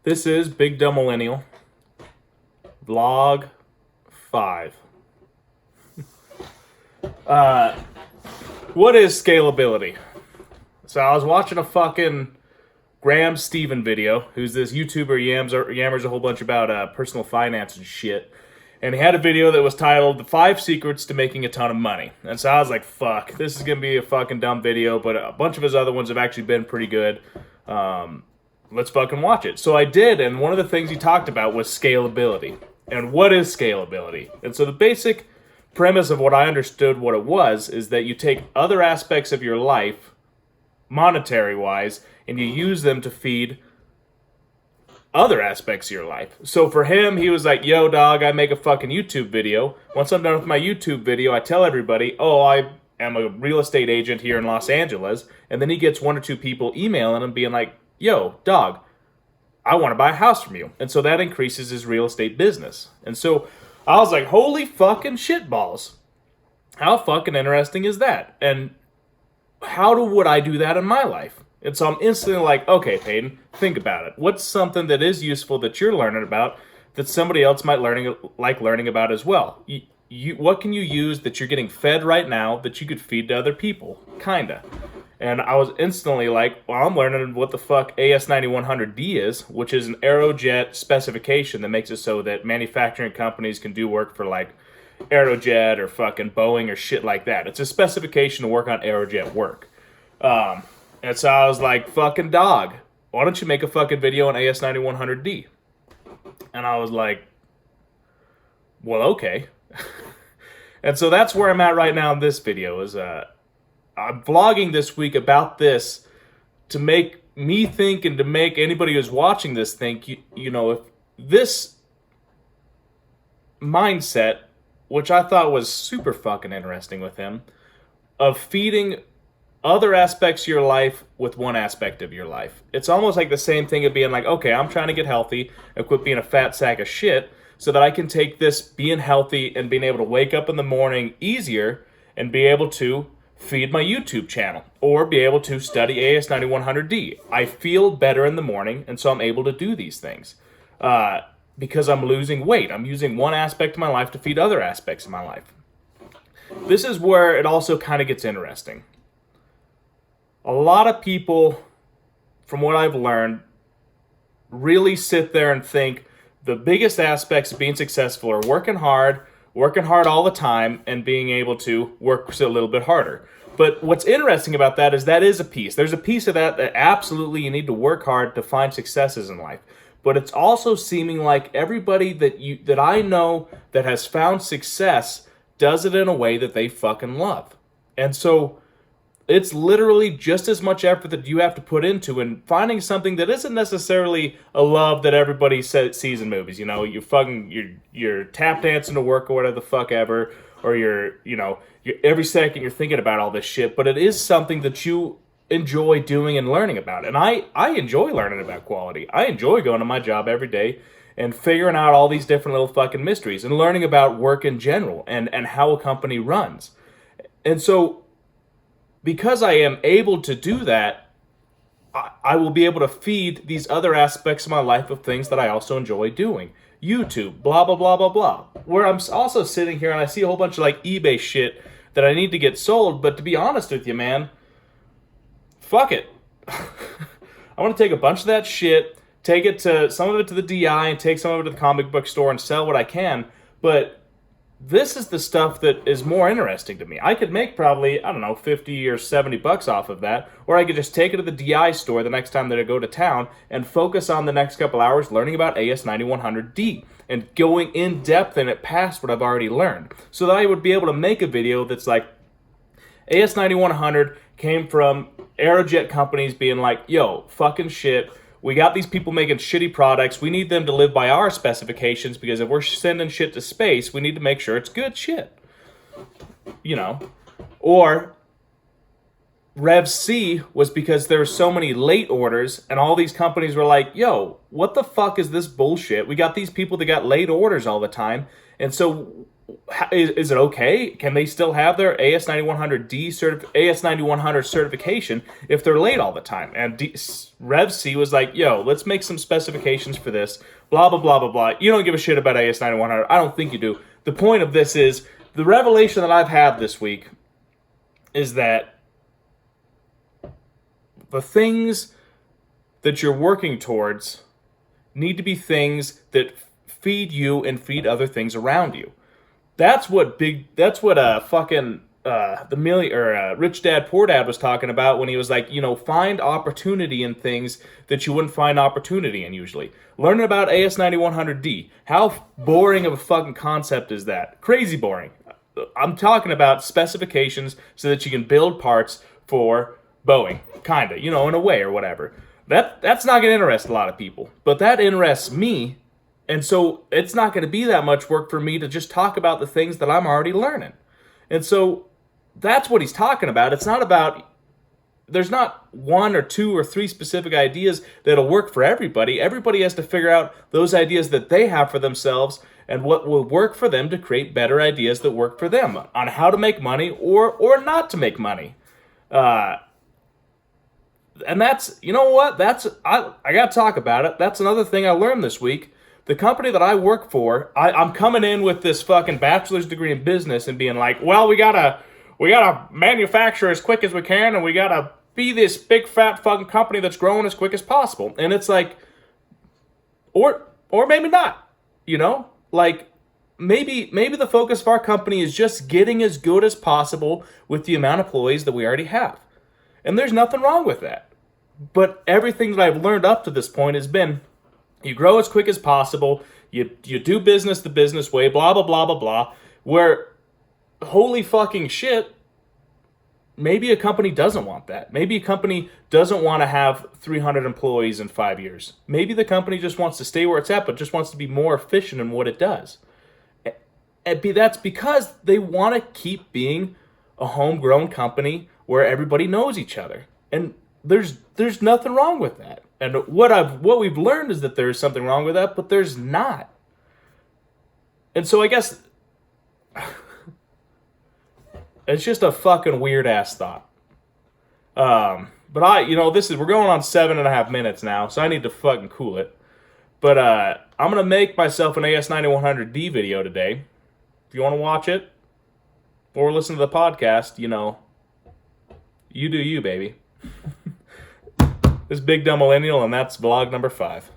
This is Big Dumb Mellennial, Vlog 5. What is scalability? So I was watching a fucking Graham Stephan video, who's this YouTuber yammers a whole bunch about personal finance and shit. And he had a video that was titled, The 5 Secrets to Making a Ton of Money. And so I was like, fuck, this is going to be a fucking dumb video, but a bunch of his other ones have actually been pretty good. Let's fucking watch it. So I did, and one of the things he talked about was scalability. And what is scalability? And so the basic premise of what I understood what it was is that you take other aspects of your life, monetary-wise, and you use them to feed other aspects of your life. So for him, he was like, yo, dog, I make a fucking YouTube video. Once I'm done with my YouTube video, I tell everybody, oh, I am a real estate agent here in Los Angeles. And then he gets 1 or 2 people emailing him being like, yo, dog, I want to buy a house from you. And so that increases his real estate business. And so I was like, holy fucking shitballs. How fucking interesting is that? And would I do that in my life? And so I'm instantly like, okay, Peyton, think about it. What's something that is useful that you're learning about that somebody else might like learning about as well? What can you use that you're getting fed right now that you could feed to other people? Kinda. And I was instantly like, well, I'm learning what the fuck AS9100D is, which is an Aerojet specification that makes it so that manufacturing companies can do work for like Aerojet or fucking Boeing or shit like that. It's a specification to work on Aerojet work. And so I was like, fucking dog, why don't you make a fucking video on AS9100D? And I was like, well, okay. And so that's where I'm at right now in this video is, I'm vlogging this week about this to make me think and to make anybody who's watching this think, you know, if this mindset, which I thought was super fucking interesting with him, of feeding other aspects of your life with one aspect of your life. It's almost like the same thing of being like, okay, I'm trying to get healthy and quit being a fat sack of shit so that I can take this being healthy and being able to wake up in the morning easier and be able to feed my YouTube channel or be able to study AS9100D. I feel better in the morning, and so I'm able to do these things because I'm losing weight. I'm using one aspect of my life to feed other aspects of my life. This is where it also kind of gets interesting. A lot of people, from what I've learned, really sit there and think the biggest aspects of being successful are working hard all the time, and being able to work a little bit harder. But what's interesting about that is a piece. There's a piece of that absolutely you need to work hard to find successes in life. But it's also seeming like everybody that I know that has found success does it in a way that they fucking love. And so it's literally just as much effort that you have to put into in finding something that isn't necessarily a love that everybody sees in movies. You know, you're tap dancing to work or whatever the fuck ever, or you're every second you're thinking about all this shit, but it is something that you enjoy doing and learning about. And I enjoy learning about quality. I enjoy going to my job every day and figuring out all these different little fucking mysteries and learning about work in general and how a company runs. And so because I am able to do that, I will be able to feed these other aspects of my life of things that I also enjoy doing. YouTube, blah, blah, blah, blah, blah. Where I'm also sitting here and I see a whole bunch of like eBay shit that I need to get sold, but to be honest with you, man, fuck it. I want to take a bunch of that shit, take some of it to the DI and take some of it to the comic book store and sell what I can, but this is the stuff that is more interesting to me. I could make probably, I don't know, 50 or 70 bucks off of that, or I could just take it to the DI store the next time that I go to town and focus on the next couple hours learning about AS9100D and going in depth in it past what I've already learned, so that I would be able to make a video that's like, AS9100 came from Aerojet companies being like, yo, fucking shit, we got these people making shitty products. We need them to live by our specifications because if we're sending shit to space, we need to make sure it's good shit. You know? Or Rev C was because there were so many late orders and all these companies were like, yo, what the fuck is this bullshit? We got these people that got late orders all the time. And so Is it okay? Can they still have their AS9100D AS9100 certification if they're late all the time? And Rev C was like, yo, let's make some specifications for this, blah, blah, blah, blah, blah. You don't give a shit about AS9100. I don't think you do. The point of this is, the revelation that I've had this week is that the things that you're working towards need to be things that feed you and feed other things around you. That's what Rich Dad Poor Dad was talking about when he was like, find opportunity in things that you wouldn't find opportunity in usually. Learning about AS9100D. How boring of a fucking concept is that? Crazy boring. I'm talking about specifications so that you can build parts for Boeing, kinda, in a way or whatever. That's not going to interest a lot of people, but that interests me. And so it's not going to be that much work for me to just talk about the things that I'm already learning. And so that's what he's talking about. It's not about, there's not one or two or three specific ideas that'll work for everybody. Everybody has to figure out those ideas that they have for themselves and what will work for them to create better ideas that work for them on how to make money or not to make money. And that's, I got to talk about it. That's another thing I learned this week. The company that I work for, I'm coming in with this fucking bachelor's degree in business and being like, well, we gotta manufacture as quick as we can, and we gotta be this big fat fucking company that's growing as quick as possible. And it's like, or maybe not, like maybe the focus of our company is just getting as good as possible with the amount of employees that we already have. And there's nothing wrong with that. But everything that I've learned up to this point has been, you grow as quick as possible, you do business the business way, blah, blah, blah, blah, blah, where, holy fucking shit, maybe a company doesn't want that. Maybe a company doesn't want to have 300 employees in 5 years. Maybe the company just wants to stay where it's at, but just wants to be more efficient in what it does. And that's because they want to keep being a homegrown company where everybody knows each other. And there's nothing wrong with that. And what we've learned is that there's something wrong with that, but there's not. And so I guess it's just a fucking weird ass thought. But we're going on 7.5 minutes now, so I need to fucking cool it. But I'm gonna make myself an AS9100D video today. If you want to watch it or listen to the podcast, you do you, baby. This is Big Dumb Mellennial, and that's vlog number 5.